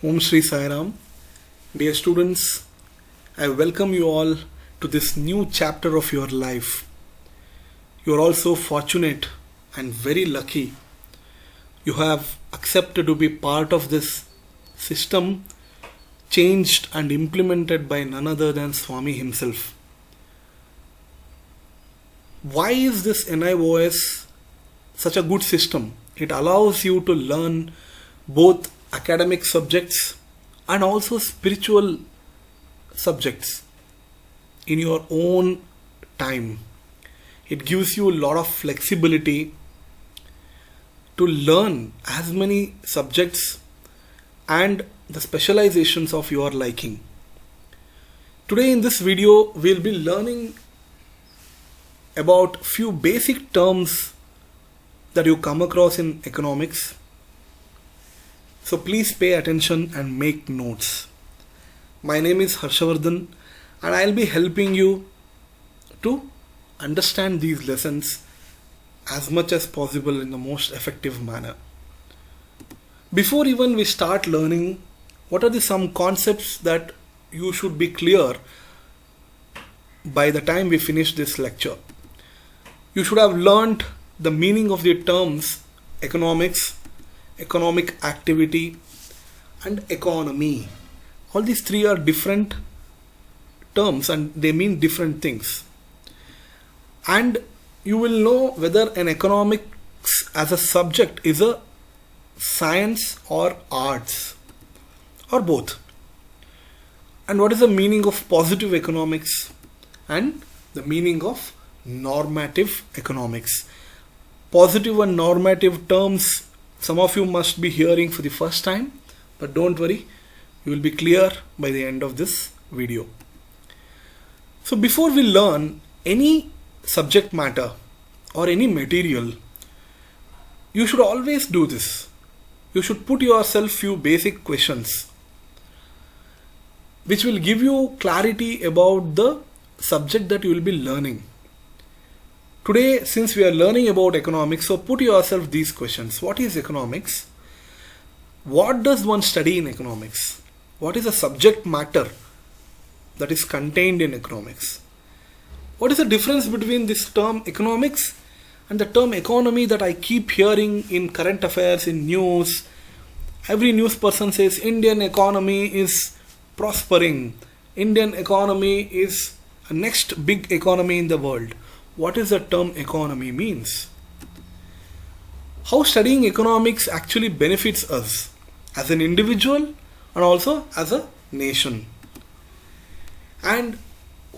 Om Shri Sai Ram. Dear students, I welcome you all to this new chapter of your life. You are also fortunate and very lucky. You have accepted to be part of this system changed and implemented by none other than Swami himself. Why is this NIOS such a good system? It allows you to learn both academic subjects and also spiritual subjects in your own time. It gives you a lot of flexibility to learn as many subjects and the specializations of your liking. Today in this video we'll be learning about few basic terms that you come across in economics. So please pay attention and make notes. My name is Harshavardhan and I'll be helping you to understand these lessons as much as possible in the most effective manner. Before even we start learning, what are some concepts that you should be clear by the time we finish this lecture? You should have learnt the meaning of the terms economics, economic activity and economy. All these three are different terms and they mean different things. And you will know whether an economics as a subject is a science or arts or both. And what is the meaning of positive economics and the meaning of normative economics. Positive and normative terms some of you must be hearing for the first time, but don't worry, you will be clear by the end of this video. So before we learn any subject matter or any material, you should always do this. You should put yourself few basic questions which will give you clarity about the subject that you will be learning. Today, since we are learning about economics, so put yourself these questions. What is economics? What does one study in economics? What is the subject matter that is contained in economics? What is the difference between this term economics and the term economy that I keep hearing in current affairs, in news? Every news person says Indian economy is prospering. Indian economy is a next big economy in the world. What is the term economy means? How studying economics actually benefits us as an individual and also as a nation. And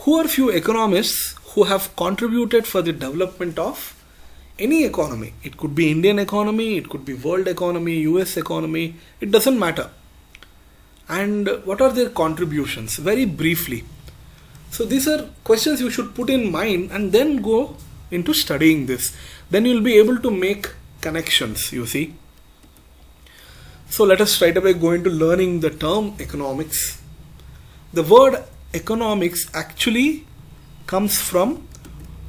who are few economists who have contributed for the development of any economy? It could be Indian economy, it could be world economy, US economy, it doesn't matter. And what are their contributions? Very briefly. So these are questions you should put in mind and then go into studying this. Then you will be able to make connections, you see. So let us straight away go into learning the term economics. The word economics actually comes from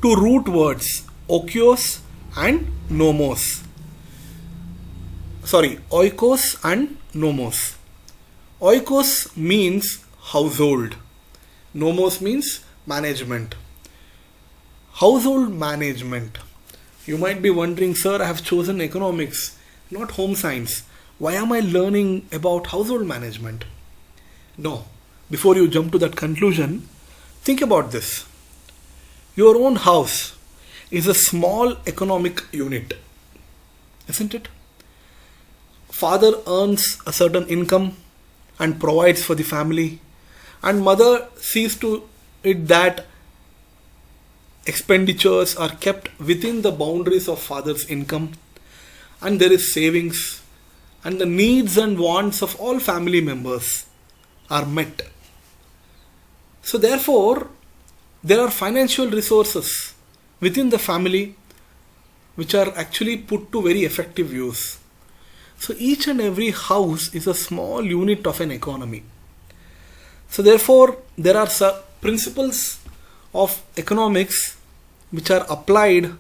two root words, oikos and nomos. Oikos and nomos. Oikos means household. Nomos means management. Household management. You might be wondering, sir, I have chosen economics, not home science. Why am I learning about household management? No. Before you jump to that conclusion, think about this. Your own house is a small economic unit, isn't it? Father earns a certain income and provides for the family. And mother sees to it that expenditures are kept within the boundaries of father's income and there is savings and the needs and wants of all family members are met. So therefore, there are financial resources within the family which are actually put to very effective use. So each and every house is a small unit of an economy. So therefore, there are principles of economics which are applied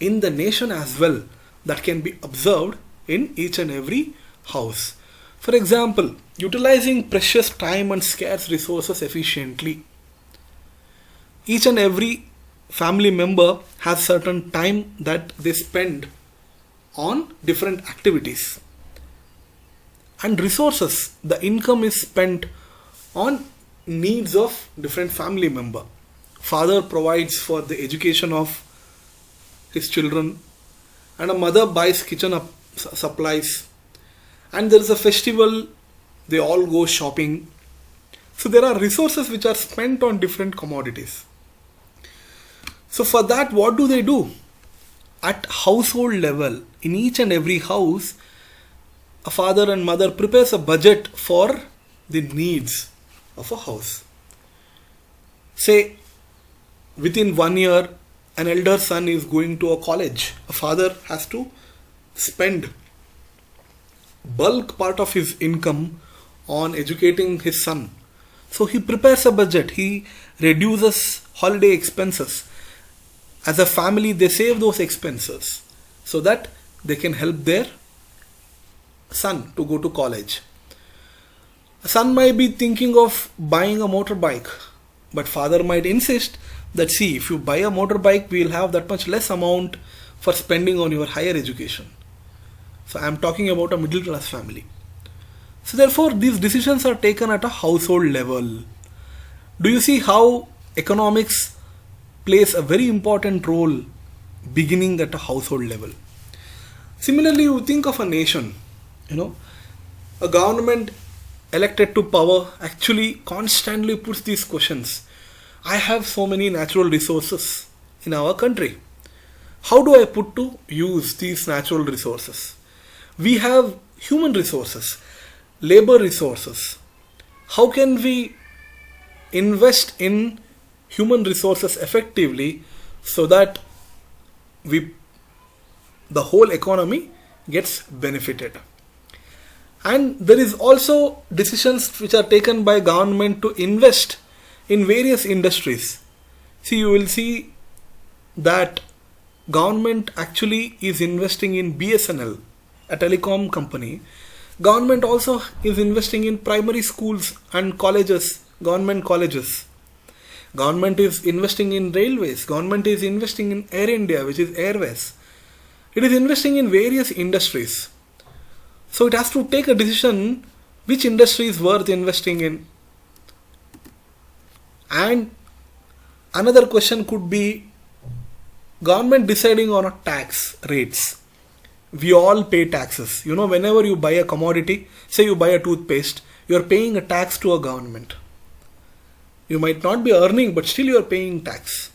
in the nation as well that can be observed in each and every house. For example, utilizing precious time and scarce resources efficiently. Each and every family member has certain time that they spend on different activities. And resources, the income is spent on needs of different family member. Father provides for the education of his children, and a mother buys kitchen supplies, and there is a festival, they all go shopping. So there are resources which are spent on different commodities. So for that, what do? At household level, in each and every house, a father and mother prepares a budget for the needs of a house. Say, within 1 year, an elder son is going to a college. A father has to spend bulk part of his income on educating his son. So he prepares a budget. He reduces holiday expenses. As a family, they save those expenses so that they can help their son to go to college. A son might be thinking of buying a motorbike, but father might insist that, see, if you buy a motorbike, we will have that much less amount for spending on your higher education. So I am talking about a middle class family. So therefore, these decisions are taken at a household level. Do you see how economics plays a very important role beginning at a household level? Similarly, you think of a nation, a government elected to power actually constantly puts these questions. I have so many natural resources in our country. How do I put to use these natural resources? We have human resources, labor resources. How can we invest in human resources effectively so that the whole economy gets benefited? And there is also decisions which are taken by government to invest in various industries. See, you will see that government actually is investing in BSNL, a telecom company. Government also is investing in primary schools and colleges, government colleges. Government is investing in railways. Government is investing in Air India, which is Airways. It is investing in various industries. So it has to take a decision which industry is worth investing in. And another question could be government deciding on a tax rates. We all pay taxes. Whenever you buy a commodity, say you buy a toothpaste, you are paying a tax to a government. You might not be earning, but still you are paying tax.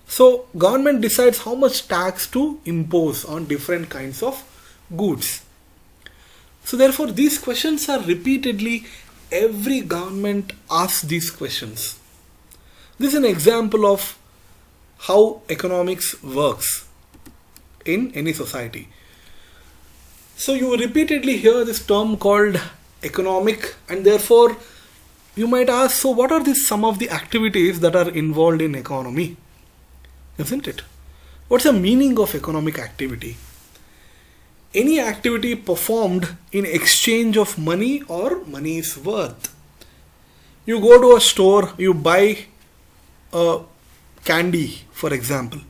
So government decides how much tax to impose on different kinds of goods. So therefore, these questions are repeatedly, every government asks these questions. This is an example of how economics works in any society. So you repeatedly hear this term called economic, and therefore you might ask, so what are some of the activities that are involved in economy? Isn't it? What's the meaning of economic activity? Any activity performed in exchange of money or money's worth. You go to a store, you buy a candy, for example,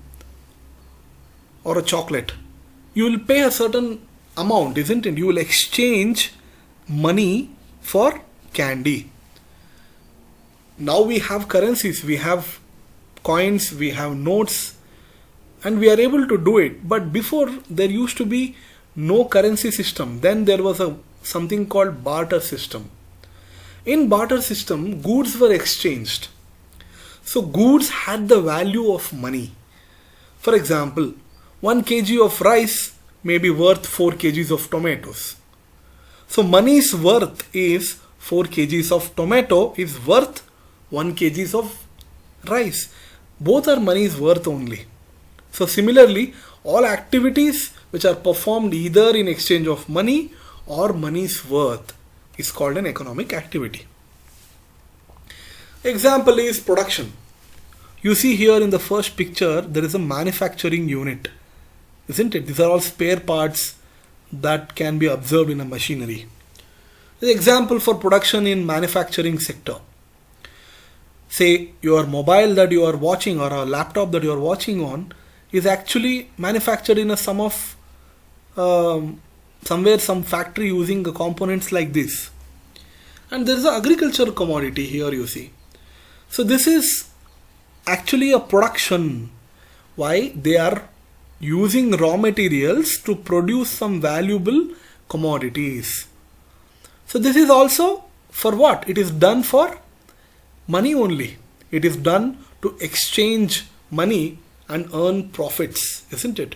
or a chocolate. You will pay a certain amount, isn't it? You will exchange money for candy. Now we have currencies, we have coins, we have notes, and we are able to do it. But before, there used to be no currency system. Then there was something called barter system. In barter system, goods were exchanged. So goods had the value of money. For example, 1 kg of rice may be worth 4 kgs of tomatoes. So money's worth is 4 kgs of tomato is worth 1 kgs of rice. Both are money's worth only. So similarly, all activities which are performed either in exchange of money or money's worth is called an economic activity. Example is production. You see here in the first picture, there is a manufacturing unit, isn't it? These are all spare parts that can be observed in a machinery. The example for production in manufacturing sector. Say your mobile that you are watching or a laptop that you are watching on is actually manufactured in a somewhere some factory using the components like this. And there is an agricultural commodity here, you see. So this is actually a production. Why? They are using raw materials to produce some valuable commodities. So this is also for what? It is done for money only. It is done to exchange money and earn profits, isn't it?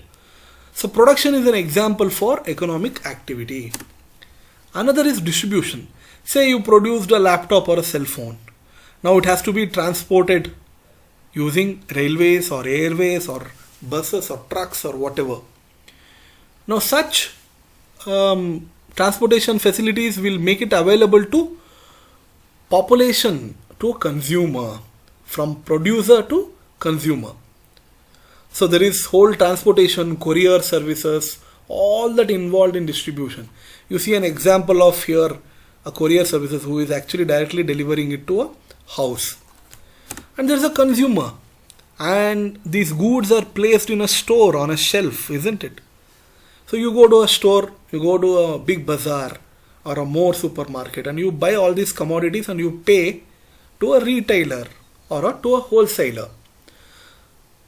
So production is an example for economic activity. Another is distribution. Say you produced a laptop or a cell phone. Now it has to be transported using railways or airways or buses or trucks or whatever. Now such transportation facilities will make it available to population, to consumer, from producer to consumer. So there is whole transportation, courier services, all that involved in distribution. You see an example of here a courier services who is actually directly delivering it to a house. And there is a consumer, and these goods are placed in a store on a shelf, isn't it? So you go to a store, you go to a big bazaar or a more supermarket and you buy all these commodities and you pay to a retailer or to a wholesaler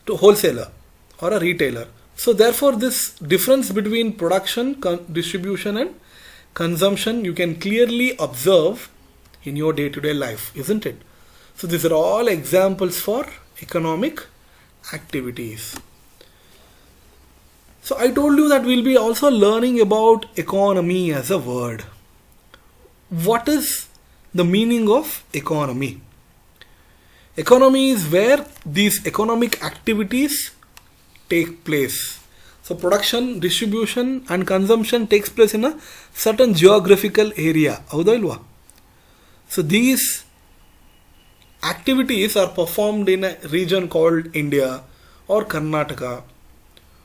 or a retailer. So therefore this difference between production, distribution and consumption you can clearly observe in your day-to-day life, isn't it? So these are all examples for economic activities. So I told you that we'll be also learning about economy as a word. What is the meaning of economy? Economy is where these economic activities take place. So production, distribution and consumption takes place in a certain geographical area. So these activities are performed in a region called India or Karnataka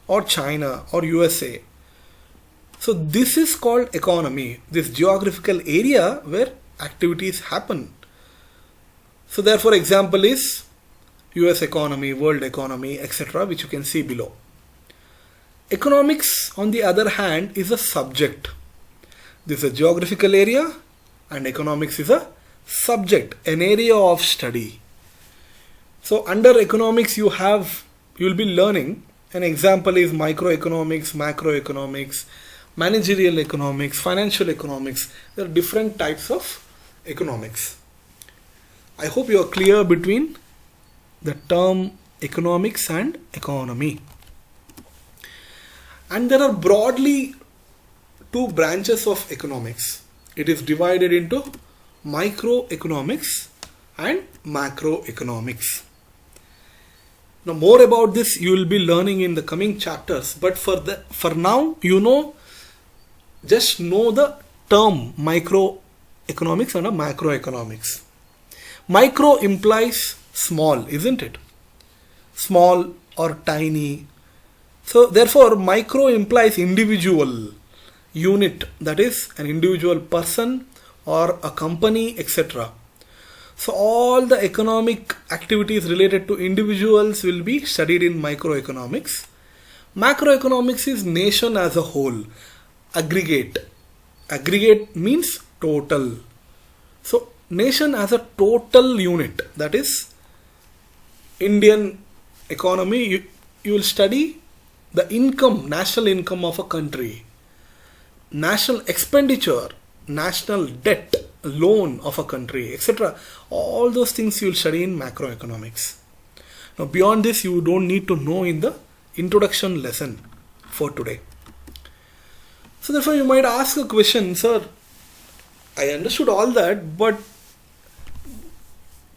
or China or USA. So this is called economy, this geographical area where activities happen. So therefore example is US economy, world economy, etc., which you can see below. Economics on the other hand is a subject. This is a geographical area and economics is a subject, an area of study. So under economics you will be learning. An example is microeconomics, macroeconomics, managerial economics, financial economics. There are different types of economics. I hope you are clear between the term economics and economy. And there are broadly two branches of economics. It is divided into microeconomics and macroeconomics. Now more about this you will be learning in the coming chapters, but for now just know the term microeconomics and macroeconomics. Micro implies small, isn't it? Small or tiny. So therefore micro implies individual, unit, that is an individual person or a company, etc. So all the economic activities related to individuals will be studied in microeconomics. Macroeconomics is nation as a whole, aggregate. Aggregate means total. So nation as a total unit, that is Indian economy, you will study the income, national income of a country, national expenditure, national debt, loan of a country, etc. All those things you will study in macroeconomics. Now beyond this you don't need to know in the introduction lesson for today. So therefore you might ask a question, sir, I understood all that, but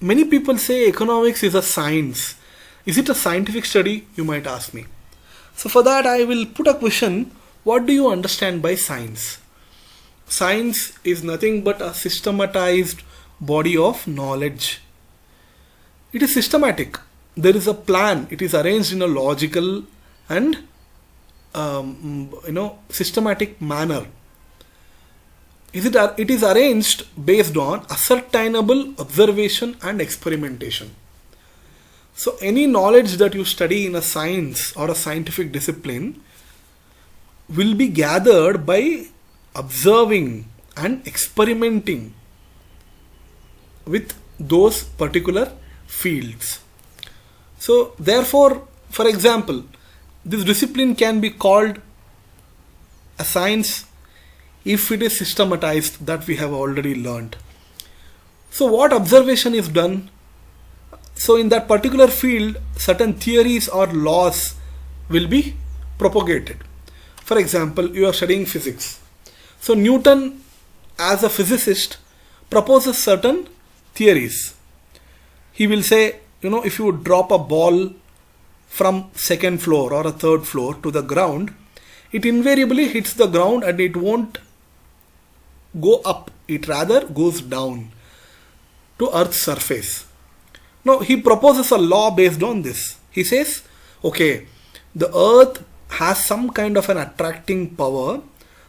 many people say economics is a science. Is it a scientific study? You might ask me. So for that I will put a question, what do you understand by science? Science is nothing but a systematized body of knowledge. It is systematic. There is a plan. It is arranged in a logical and systematic manner. it is arranged based on ascertainable observation and experimentation. So any knowledge that you study in a science or a scientific discipline will be gathered by observing and experimenting with those particular fields. So therefore, for example, this discipline can be called a science if it is systematized, that we have already learned. So what observation is done? So in that particular field, certain theories or laws will be propagated. For example, you are studying physics. So Newton, as a physicist, proposes certain theories. He will say, if you drop a ball from second floor or a third floor to the ground, it invariably hits the ground and it won't go up. It rather goes down to Earth's surface. Now he proposes a law based on this. He says, okay, the Earth has some kind of an attracting power.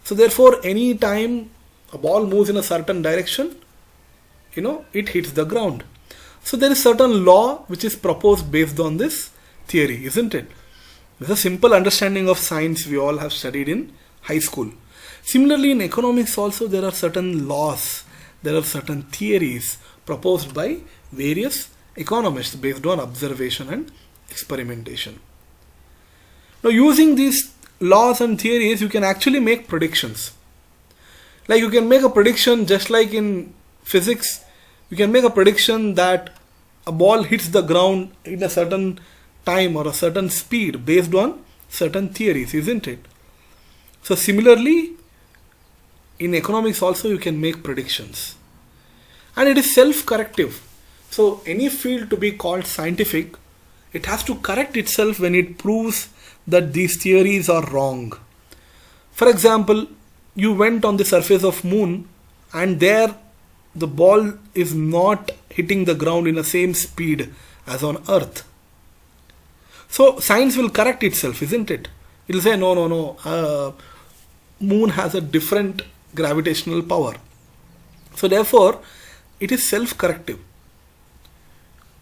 So therefore, any time a ball moves in a certain direction, it hits the ground. So there is certain law which is proposed based on this theory, isn't it? It's a simple understanding of science we all have studied in high school. Similarly, in economics also there are certain laws, there are certain theories proposed by various economists based on observation and experimentation. Now, using these laws and theories, you can actually make predictions. Like you can make a prediction, just like in physics, you can make a prediction that a ball hits the ground in a certain time or a certain speed based on certain theories, isn't it? So similarly, in economics also you can make predictions. And it is self-corrective. So any field to be called scientific, it has to correct itself when it proves that these theories are wrong. For example, you went on the surface of moon and there the ball is not hitting the ground in the same speed as on Earth. So science will correct itself, isn't it? It will say, no, moon has a different gravitational power. So therefore, it is self-corrective.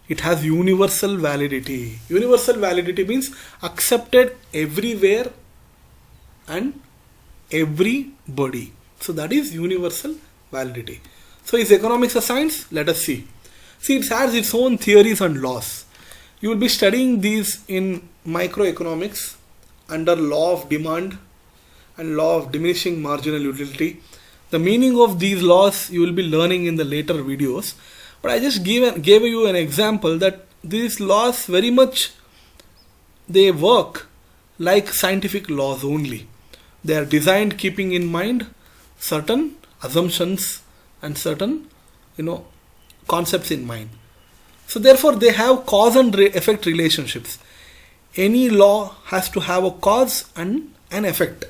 It has universal validity. Universal validity means accepted everywhere and everybody. So that is universal validity. So is economics a science? Let us see. See, it has its own theories and laws. You will be studying these in microeconomics under law of demand and law of diminishing marginal utility. The meaning of these laws you will be learning in the later videos. But I just gave you an example that these laws very much, they work like scientific laws only. They are designed keeping in mind certain assumptions and certain, concepts in mind. So therefore they have cause and effect relationships. Any law has to have a cause and an effect.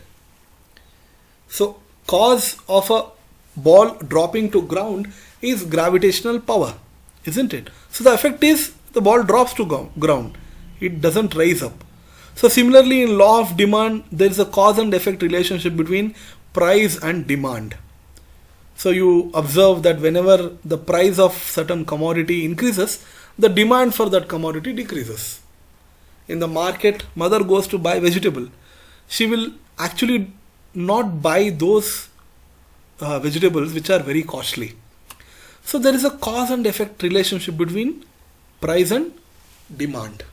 So cause of a ball dropping to ground is gravitational power, isn't it? So the effect is the ball drops to ground. It doesn't rise up. So similarly in law of demand, there is a cause and effect relationship between price and demand. So you observe that whenever the price of certain commodity increases, the demand for that commodity decreases. In the market, mother goes to buy vegetable. She will actually not buy those vegetables which are very costly. So there is a cause and effect relationship between price and demand.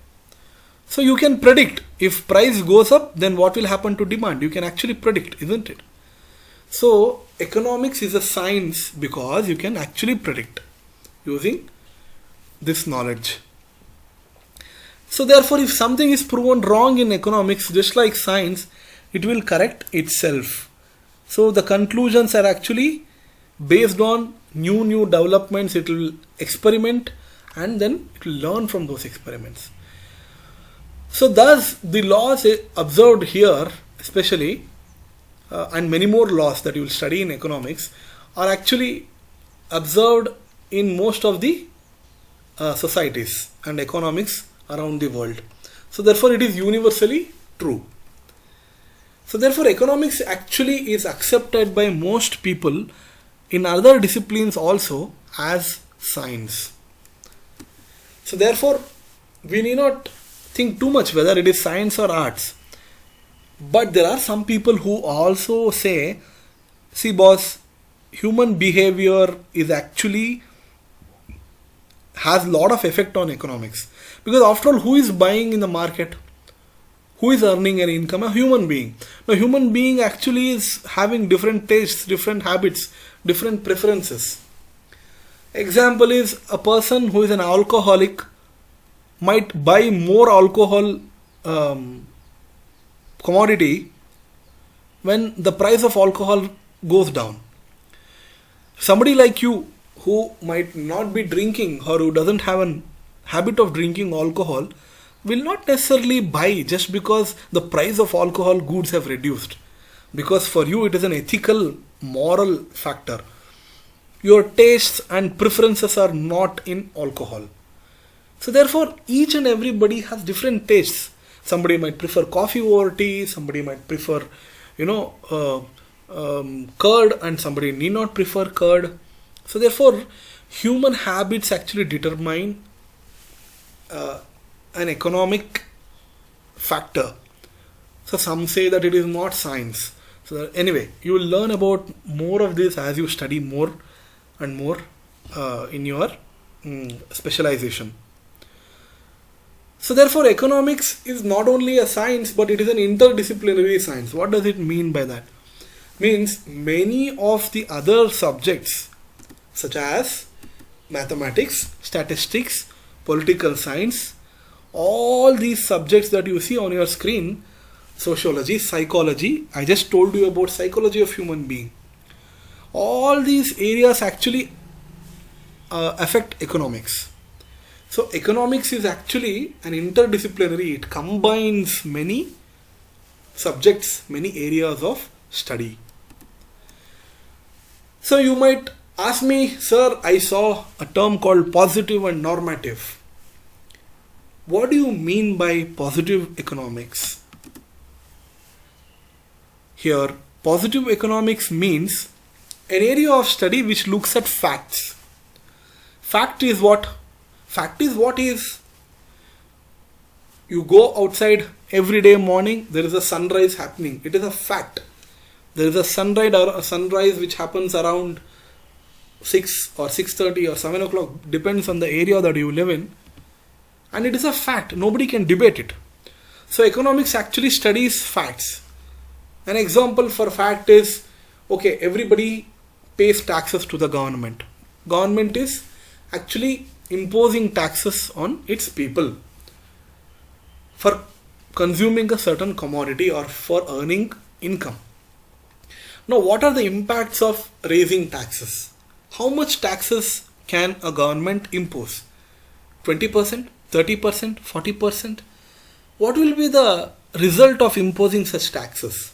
So you can predict if price goes up, then what will happen to demand? You can actually predict, isn't it? So economics is a science because you can actually predict using this knowledge. So therefore, if something is proven wrong in economics, just like science, it will correct itself. So the conclusions are actually based on new developments. It will experiment and then it will learn from those experiments. So thus the laws observed here, especially and many more laws that you will study in economics, are actually observed in most of the societies and economics around the world. So therefore it is universally true. So therefore economics actually is accepted by most people in other disciplines also as science. So therefore we need not think too much whether it is science or arts. But there are some people who also say, see boss, human behavior is actually has lot of effect on economics. Because after all, who is buying in the market? Who is earning an income? A human being. Now human being actually is having different tastes, different habits, different preferences. Example is a person who is an alcoholic might buy more alcohol commodity when the price of alcohol goes down. Somebody like you who might not be drinking or who doesn't have a habit of drinking alcohol will not necessarily buy just because the price of alcohol goods have reduced, because for you it is an ethical, moral factor. Your tastes and preferences are not in alcohol. So therefore each and everybody has different tastes. Somebody might prefer coffee over tea, somebody might prefer curd, and somebody need not prefer curd. So therefore human habits actually determine an economic factor. So some say that it is not science. So anyway, you will learn about more of this as you study more and more in your specialization. So therefore economics is not only a science, but it is an interdisciplinary science. What does it mean by that? Means many of the other subjects such as mathematics, statistics, political science, all these subjects that you see on your screen, sociology, psychology, I just told you about psychology of human being. All these areas actually affect economics. So economics is actually an interdisciplinary, it combines many subjects, many areas of study. So you might ask me, sir, I saw a term called positive and normative. What do you mean by positive economics? Here, positive economics means an area of study which looks at facts. Fact is what? Fact is what is. You go outside every day morning, there is a sunrise happening. It is a fact. There is a sunrise which happens around 6 or 6:30 or 7 o'clock, depends on the area that you live in. And it is a fact. Nobody can debate it. So economics actually studies facts. An example for fact is, okay, everybody pays taxes to the government. Government is actually imposing taxes on its people for consuming a certain commodity or for earning income. Now, what are the impacts of raising taxes? How much taxes can a government impose? 20%, 30%, 40%? What will be the result of imposing such taxes?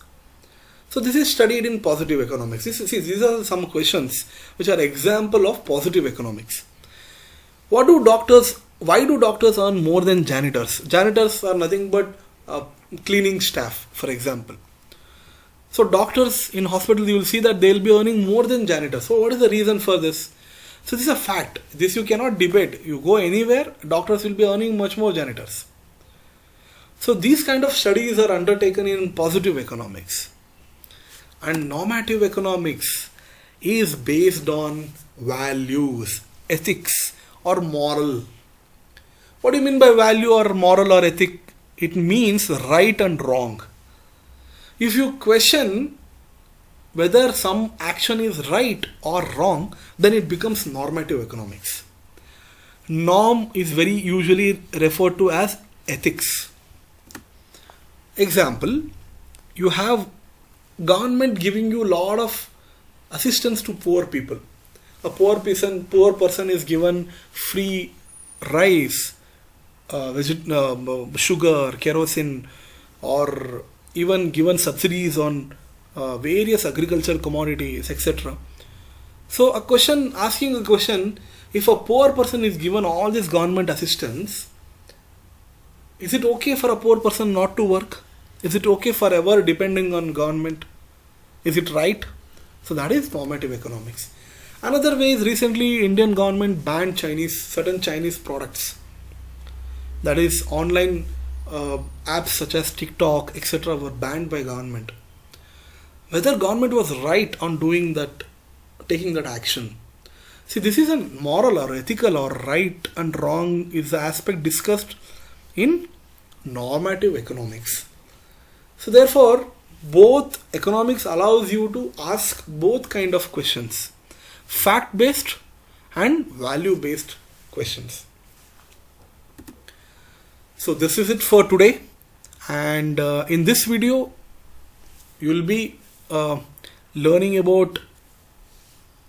So this is studied in positive economics. These are some questions which are example of positive economics. Why do doctors earn more than janitors? Janitors are nothing but cleaning staff, for example. So doctors in hospitals, you will see that they will be earning more than janitors. So what is the reason for this? So this is a fact. This you cannot debate. You go anywhere, doctors will be earning much more janitors. So these kind of studies are undertaken in positive economics. And normative economics is based on values, ethics or moral. What do you mean by value or moral or ethic? It means right and wrong. If you question whether some action is right or wrong, then it becomes normative economics. Norm is very usually referred to as ethics. Example, you have government giving you a lot of assistance to poor people. A poor person is given free rice, sugar, kerosene, or even given subsidies on various agricultural commodities, etc. So asking a question, if a poor person is given all this government assistance, is it okay for a poor person not to work? Is it okay forever depending on government? Is it right? So that is normative economics. Another way is recently Indian government banned certain Chinese products. That is online apps such as TikTok, etc. were banned by government. Whether government was right on doing that, taking that action. See, this is a moral or ethical or right and wrong is the aspect discussed in normative economics. So therefore, both economics allows you to ask both kind of questions, fact-based and value-based questions. So this is it for today, and in this video you will be learning about,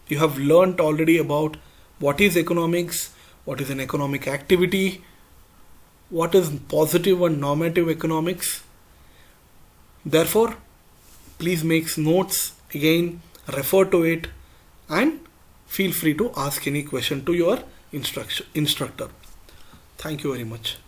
you have learnt already about what is economics, what is an economic activity, what is positive and normative economics. Therefore, please make notes, again refer to it, and feel free to ask any question to your instructor. Thank you very much.